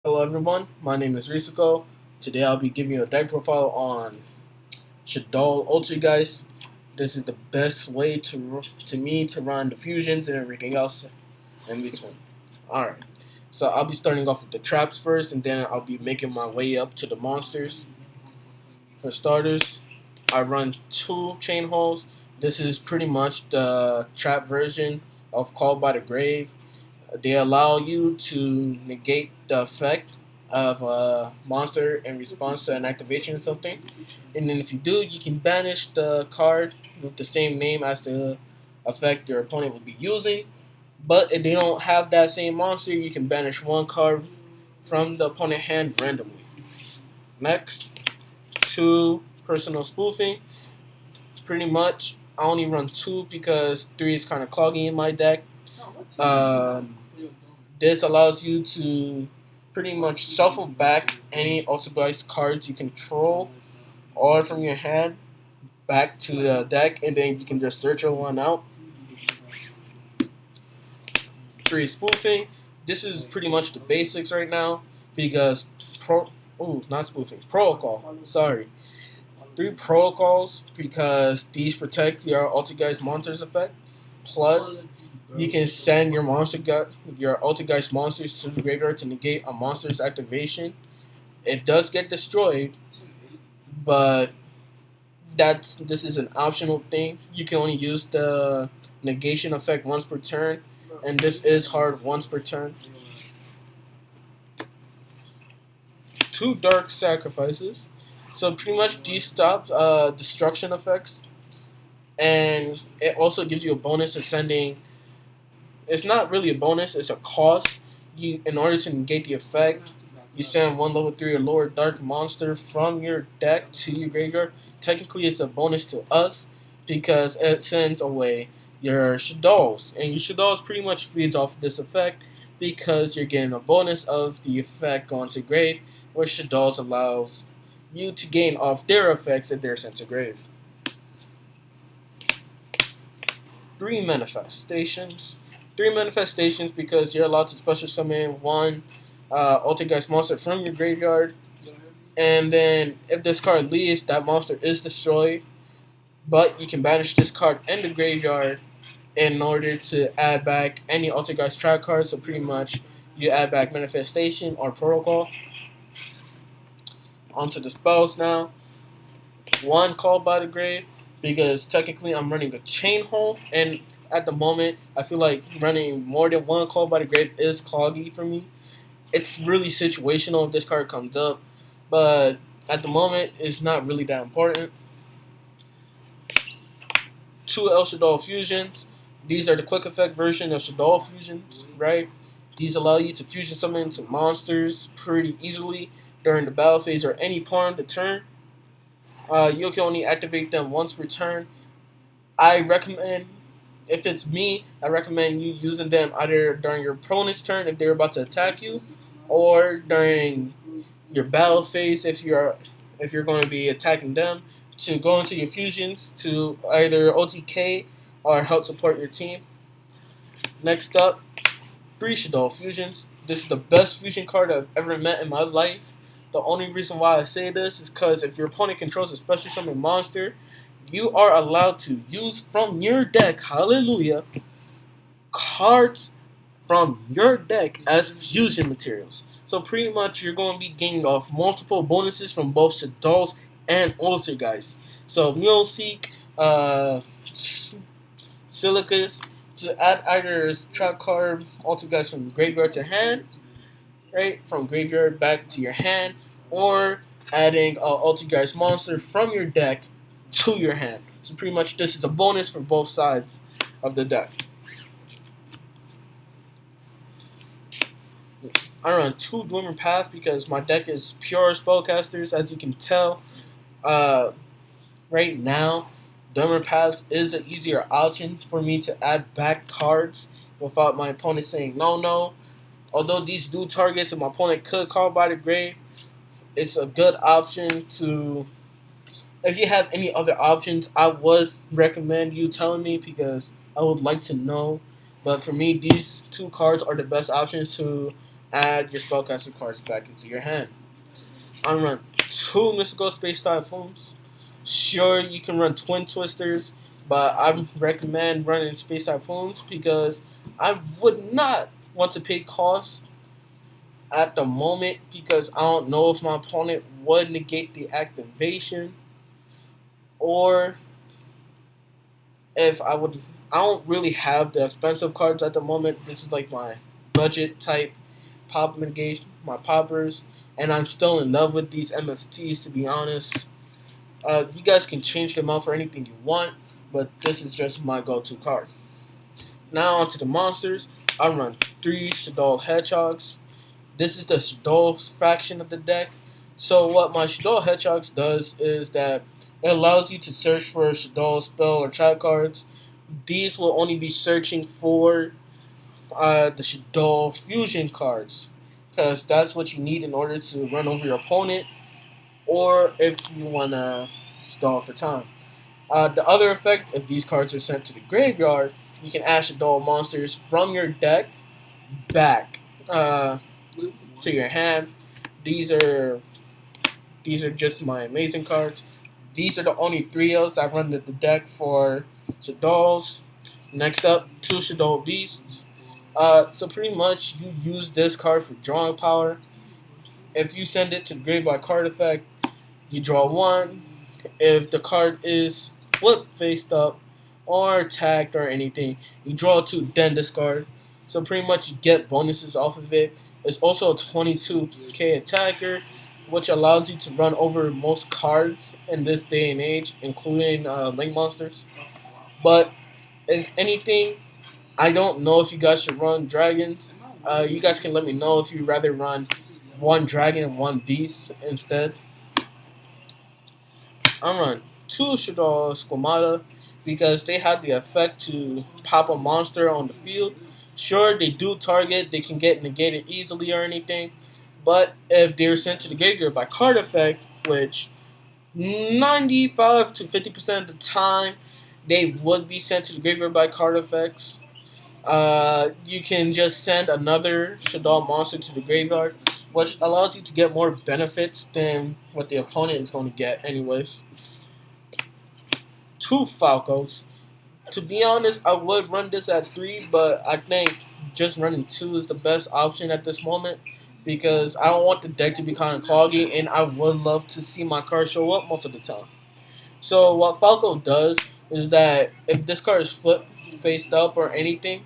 Hello everyone, my name is Risiko. Today I'll be giving you a deck profile on shaddoll altergeist. This is the best way to run the fusions and everything else in between. Alright, so I'll be starting off with the traps first and then I'll be making my way up to the monsters. For starters, I run two chain holes. This is pretty much the trap version of Called by the Grave. They allow you to negate the effect of a monster in response to an activation or something. And then if you do, you can banish the card with the same name as the effect your opponent would be using. But if they don't have that same monster, you can banish one card from the opponent hand randomly. Next, two personal spoofing. Pretty much, I only run two because three is kind of cloggy in my deck. Um, this allows you to pretty much shuffle back any altergeist cards you control or from your hand back to the deck, and then you can just search one out. Three spoofing. This is pretty much the basics right now because not spoofing, protocol. Sorry. Three protocols because these protect your altergeist monsters effect. Plus, you can send your altergeist monsters to the graveyard to negate a monster's activation. It does get destroyed, but this is an optional thing. You can only use the negation effect once per turn, and this is hard once per turn. Two dark sacrifices. So pretty much these stops destruction effects, and it also gives you a bonus of sending. It's not really a bonus; it's a cost. In order to negate the effect, you send one level 3 or lower dark monster from your deck to your graveyard. Technically, it's a bonus to us because it sends away your shaddolls, and your shaddolls pretty much feeds off this effect because you're getting a bonus of the effect going to grave, where shaddolls allows you to gain off their effects if they're sent to grave. Three manifestations. Three manifestations because you're allowed to special summon one altergeist monster from your graveyard, and then if this card leaves, that monster is destroyed. But you can banish this card in the graveyard in order to add back any altergeist trap cards. So pretty much, you add back manifestation or protocol. Onto the spells now. One, Called by the Grave, because technically I'm running a chain hole, and at the moment I feel like running more than one Called by the Grave is cloggy for me. It's really situational if this card comes up, but at the moment it's not really that important. Two El Shaddoll fusions. These are the quick effect version of Shaddoll fusions, right? These allow you to fusion summon into monsters pretty easily during the battle phase or any part of the turn. You can only activate them once per turn. I recommend, if it's me, I recommend you using them either during your opponent's turn if they're about to attack you, or during your battle phase if you're going to be attacking them, to go into your fusions to either OTK or help support your team. Next up, three shaddoll fusions. This is the best fusion card I've ever met in my life. The only reason why I say this is because if your opponent controls a special summon monster, you are allowed to use from your deck, hallelujah, cards from your deck as fusion materials. So pretty much you're going to be gaining off multiple bonuses from both shaddolls and altergeist. So Seek, Silicus, to add either trap card altergeist from graveyard to hand, right, from graveyard back to your hand, or adding an altergeist monster from your deck to your hand. So pretty much this is a bonus for both sides of the deck. I run two Glimmer Path because my deck is pure spellcasters, as you can tell. Right now, Glimmer Paths is an easier option for me to add back cards without my opponent saying no. Although these do targets and my opponent could Call by the Grave, it's a good option to. If you have any other options, I would recommend you telling me because I would like to know. But for me, these two cards are the best options to add your spellcaster cards back into your hand. I run 2 mystical space typhoons. Sure, you can run twin twisters, but I recommend running space typhoons because I would not want to pay cost at the moment because I don't know if my opponent would negate the activation or if I would. I don't really have the expensive cards at the moment. This is like my budget type pop negation, my poppers, and I'm still in love with these MSTs to be honest. You guys can change them out for anything you want, but this is just my go-to card. Now onto the monsters. I run 3 Shaddoll Hedgehogs. This is the Shaddoll faction of the deck. So what my Shaddoll Hedgehogs does is that it allows you to search for Shaddoll spell or trap cards. These will only be searching for the Shaddoll fusion cards because that's what you need in order to run over your opponent or if you want to stall for time. The other effect, if these cards are sent to the graveyard, you can add Shaddoll monsters from your deck back to your hand. These are just my amazing cards. These are the only 3 I run to the deck for Shaddolls. Next up, 2 Shaddoll Beasts. So pretty much you use this card for drawing power. If you send it to the grave by card effect, you draw 1. If the card is flipped faced up or tagged or anything, you draw 2, then discard. So pretty much you get bonuses off of it. It's also a 22k attacker, which allows you to run over most cards in this day and age, including link monsters. But if anything, I don't know if you guys should run dragons. You guys can let me know if you'd rather run 1 dragon and 1 beast instead. I run 2 Shaddoll Squamata because they have the effect to pop a monster on the field. Sure, they do target, they can get negated easily or anything, but if they're sent to the graveyard by card effect, which 95 to 50% of the time they would be sent to the graveyard by card effects, you can just send another Shaddoll monster to the graveyard, which allows you to get more benefits than what the opponent is going to get anyways. 2 Falcos. To be honest, I would run this at 3, but I think just running 2 is the best option at this moment because I don't want the deck to be kind of cloggy, and I would love to see my card show up most of the time. So what Falco does is that if this card is flipped faced up or anything,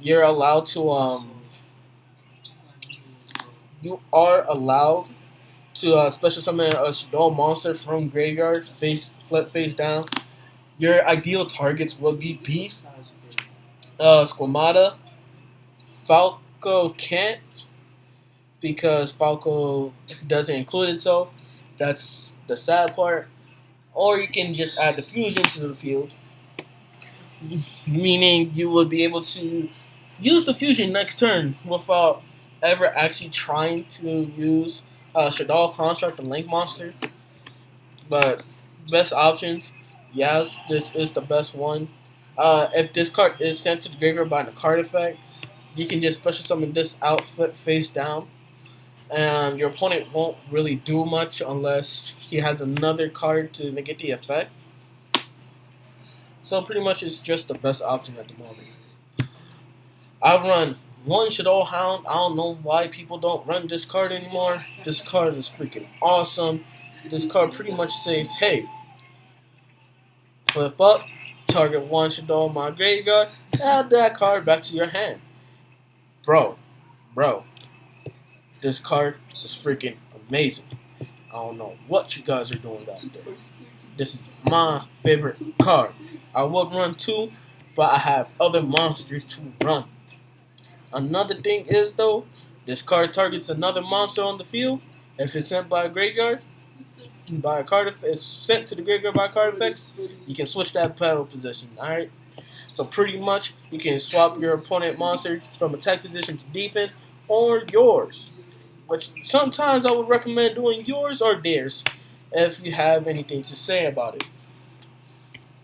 you're allowed to special summon a Shaddoll monster from graveyard flip face down. Your ideal targets would be Beast, Squamata, Falco can't because Falco doesn't include itself. That's the sad part. Or you can just add the fusion to the field, meaning you will be able to use the fusion next turn without ever actually trying to use Shaddoll Construct, the Link Monster. But best options, yes, this is the best one. If this card is sent to the graveyard by the card effect, you can just special summon this outfit face down. And your opponent won't really do much unless he has another card to negate the effect. So pretty much it's just the best option at the moment. I run 1 Shaddoll Hound. I don't know why people don't run this card anymore. This card is freaking awesome. This card pretty much says, hey, flip up, target 1 Shaddoll in my graveyard, add that card back to your hand. Bro, this card is freaking amazing. I don't know what you guys are doing out there. This is my favorite card. I would run 2, but I have other monsters to run. Another thing is, though, this card targets another monster on the field. If it's sent by a graveyard, by a card, if it's sent to the graveyard by card effects, you can switch that battle position. Alright? So pretty much, you can swap your opponent monster from attack position to defense or yours. Which sometimes I would recommend doing yours or theirs if you have anything to say about it.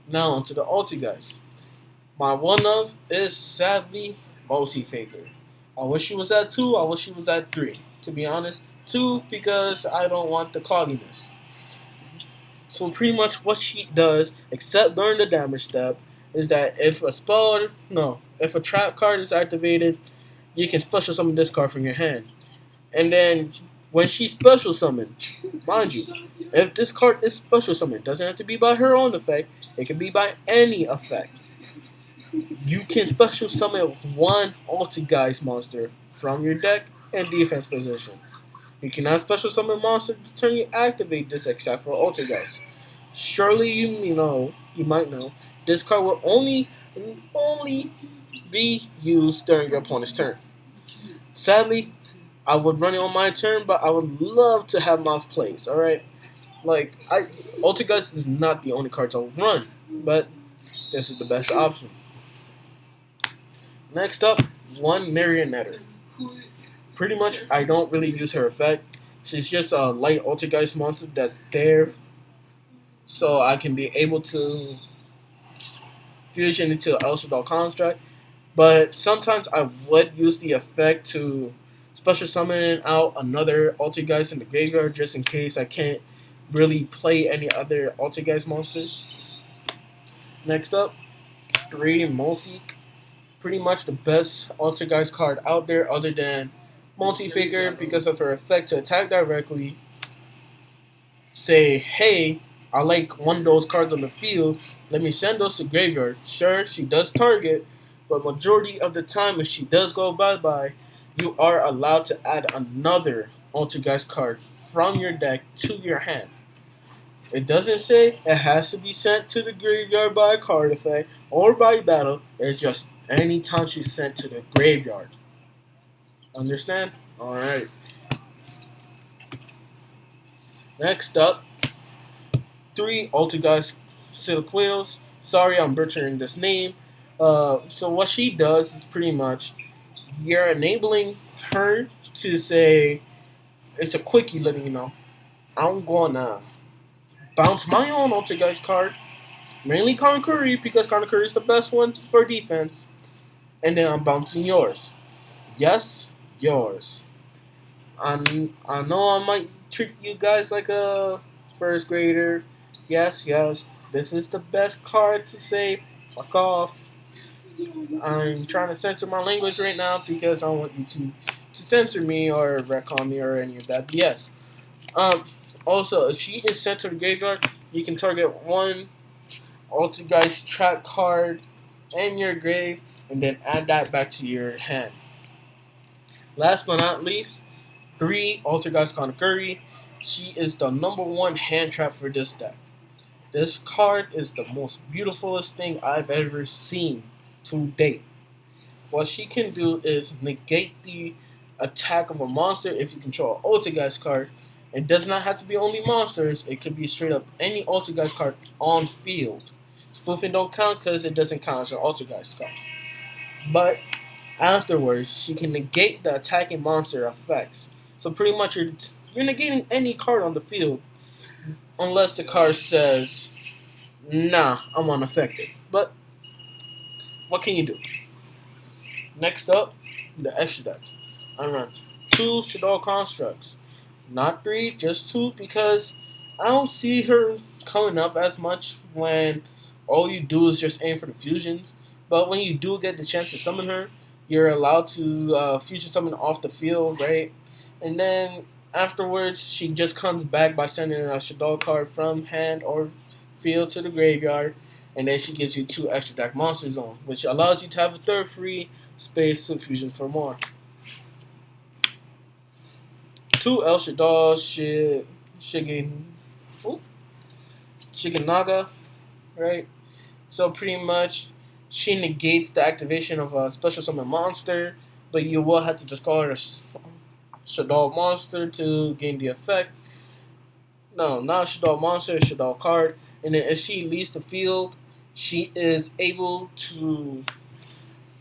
Now onto the altergeist. My one of is sadly Multi-Faker. I wish she was at 2. I wish she was at 3. To be honest, 2 because I don't want the cogginess. So pretty much what she does, except during the damage step, is that if a trap card is activated, you can special summon this card from your hand. And then when she special summoned, mind you, if this card is special summoned, it doesn't have to be by her own effect, it can be by any effect. You can special summon one altergeist monster from your deck in defense position. You cannot special summon monster the turn you activate this except for altergeist. Surely you might know, this card will only be used during your opponent's turn. Sadly, I would run it on my turn, but I would love to have mouth plays, alright? Altergeist is not the only cards I'll run, but this is the best option. Next up, one Marioneta. Pretty much, I don't really use her effect. She's just a light altergeist monster that's there, so I can be able to fusion into El shaddoll construct. But sometimes I would use the effect to special summon out another altergeist in the graveyard just in case I can't really play any other altergeist monsters. Next up, 3 Mulseek. Pretty much the best altergeist card out there other than Multi-Figure because of her effect to attack directly. Say, hey, I like one of those cards on the field. Let me send those to graveyard. Sure, she does target, but majority of the time, if she does go bye-bye, you are allowed to add another altergeist card from your deck to your hand. It doesn't say it has to be sent to the graveyard by a card effect or by battle. It's just any time she's sent to the graveyard. Understand? Alright. Next up, 3 Altergeist Siliquios. Sorry, I'm butchering this name. So what she does is pretty much you're enabling her to say, it's a quickie letting you know, I'm gonna bounce my own Altergeist card, mainly Karakuri because Karakuri is the best one for defense, and then I'm bouncing yours. Yes, yours. I know I might treat you guys like a first grader. Yes, this is the best card to say fuck off. I'm trying to censor my language right now because I don't want you to censor me or retcon me or any of that. But yes. Also, if she is sent to the graveyard, you can target one Altergeist trap card in your grave and then add that back to your hand. Last but not least, 3 Altergeist Karakuri. She is the number 1 hand trap for this deck. This card is the most beautifulest thing I've ever seen to date. What she can do is negate the attack of a monster if you control an Altergeist card. It does not have to be only monsters. It could be straight up any Altergeist card on field. Spoofing don't count because it doesn't count as an Altergeist card. But afterwards, she can negate the attacking monster effects. So pretty much you're negating any card on the field unless the card says, nah, I'm unaffected. But what can you do? Next up, the extra deck. I run 2 shaddoll constructs. Not 3, just 2 because I don't see her coming up as much when all you do is just aim for the fusions. But when you do get the chance to summon her, you're allowed to fusion summon off the field, right? And then afterwards, she just comes back by sending a shaddoll card from hand or field to the graveyard. And then she gives you 2 extra deck monsters on, which allows you to have a 3rd free space to fusion for more. 2 El shaddoll Shiginaga, right? So pretty much, she negates the activation of a special summon monster, but you will have to discard a shaddoll monster to gain the effect. No, not a shaddoll monster, a shaddoll card. And then if she leaves the field, she is able to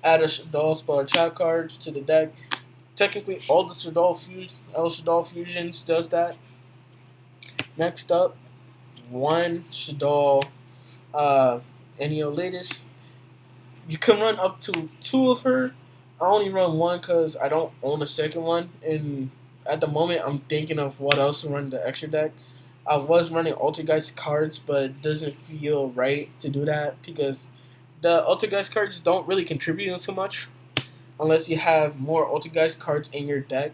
add a shaddoll spell trap card to the deck. Technically, all the El shaddoll fusions does that. Next up, 1 shaddoll Enneolatus. You can run up to 2 of her, I only run one because I don't own a second one, and at the moment I'm thinking of what else to run the extra deck. I was running altergeist cards, but it doesn't feel right to do that because the altergeist cards don't really contribute too much unless you have more altergeist cards in your deck.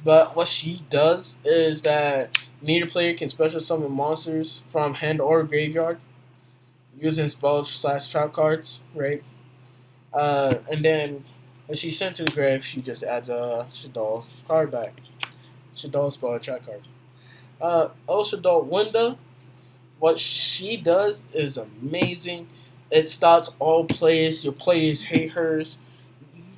But what she does is that neither player can special summon monsters from hand or graveyard using spell/trap cards, right? And then when she's sent to the grave, she just adds a shaddoll's card back. Shaddoll's spell trap card. El Shaddoll Winda, what she does is amazing. It stops all players. Your players hate hers.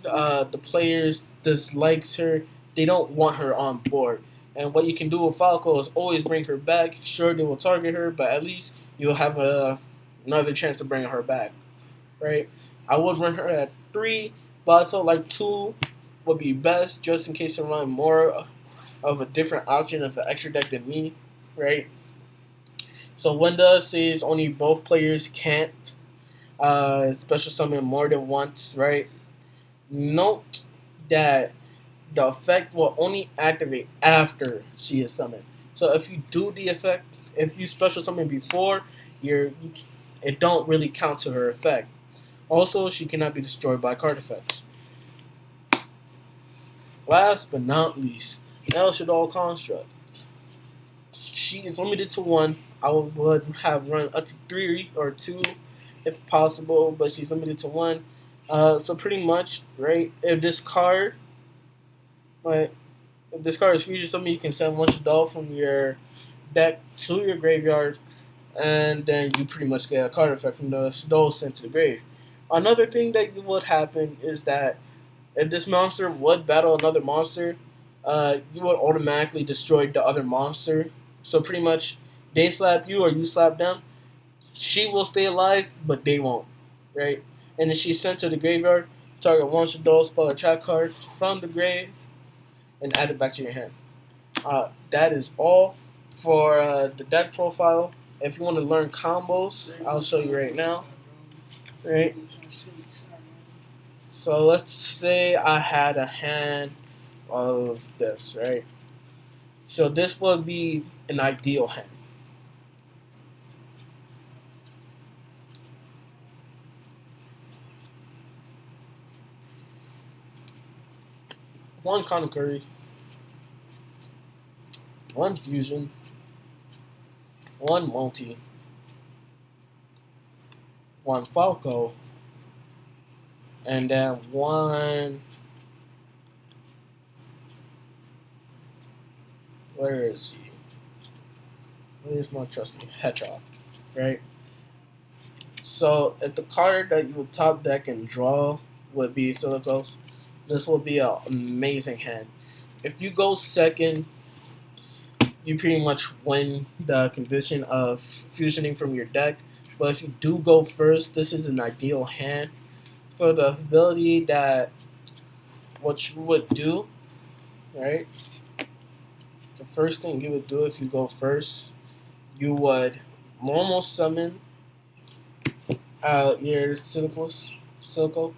The players dislikes her. They don't want her on board. And what you can do with Falco is always bring her back. Sure, they will target her, but at least you'll have another chance of bringing her back, right? I would run her at 3, but I felt like 2 would be best just in case I run more of a different option of an extra deck than me, right? So Wanda says only both players can't special summon more than once, right? Note that the effect will only activate after she is summoned. So if you do the effect, if you special summon before, it don't really count to her effect. Also, she cannot be destroyed by card effects. Last but not least, El Shaddoll Construct. She is limited to 1. I would have run up to 3 or 2 if possible, but she's limited to 1. So pretty much, right? If this card is fusion summon, you can send one Shaddoll from your deck to your graveyard, and then you pretty much get a card effect from the Shaddoll sent to the grave. Another thing that would happen is that if this monster would battle another monster, you would automatically destroy the other monster. So pretty much, they slap you or you slap them. She will stay alive, but they won't, right? And if she's sent to the graveyard, target one Shaddoll spell a trap card from the grave and add it back to your hand. That is all for the deck profile. If you want to learn combos, I'll show you right now. Right? So let's say I had a hand of this, right? So this would be an ideal hand. One Conakry, one Fusion, one Multi, one Falco, and then one. Where is he? Where's my trusty Hedgehog? Right? So, if the card that you would top deck and draw would be Silicos, this will be an amazing hand. If you go second, you pretty much win the condition of fusioning from your deck. But if you do go first, this is an ideal hand for the ability that what you would do, right? The first thing you would do if you go first, you would normal summon your Silico.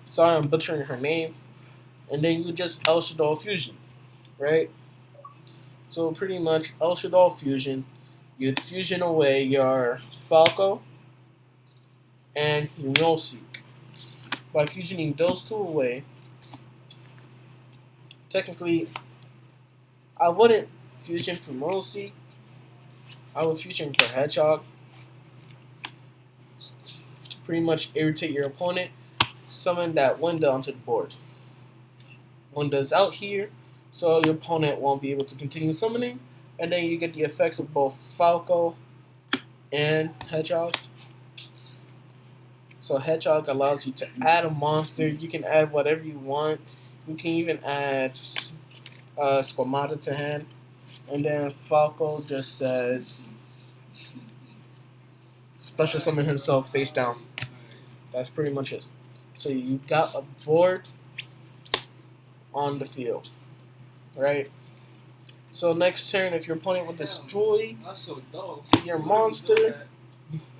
Sorry, I'm butchering her name. And then you just El Shaddoll Fusion, right? So pretty much El Shaddoll Fusion, you'd fusion away your Falco and your Nullseek. By fusioning those two away, technically, I wouldn't fusion for Nullseek. I would fusion for Hedgehog to pretty much irritate your opponent. Summon that Winda onto the board. Winda's out here, so your opponent won't be able to continue summoning, and then you get the effects of both Falco and Hedgehog. So Hedgehog allows you to add a monster. You can add whatever you want. You can even add Squamata to hand. And then Falco just says special summon himself face down. That's pretty much it. So you got a board on the field, right? So next turn, if your opponent will destroy your monster,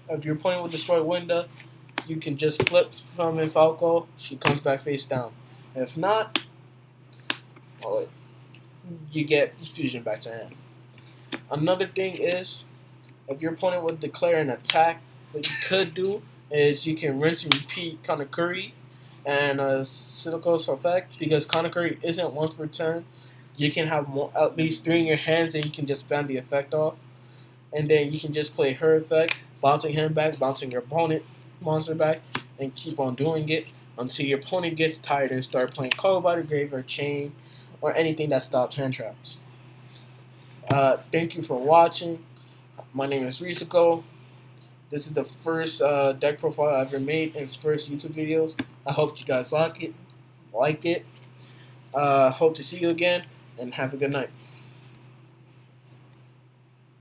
if your opponent will destroy Winda, you can just flip from Falco. She comes back face down. If not, well, you get fusion back to hand. Another thing is, if your opponent would declare an attack, what you could do is you can rinse and repeat Kanakuri and Silico's effect, because Kanakuri isn't once per turn. You can have at least 3 in your hands and you can just spam the effect off. And then you can just play her effect, bouncing him back, bouncing your opponent monster back, and keep on doing it until your opponent gets tired and start playing Call by the Grave or Chain or anything that stops hand traps. Thank you for watching. My name is Risiko. This is the first deck profile I ever made and first YouTube videos. I hope you guys like it. Hope to see you again and have a good night.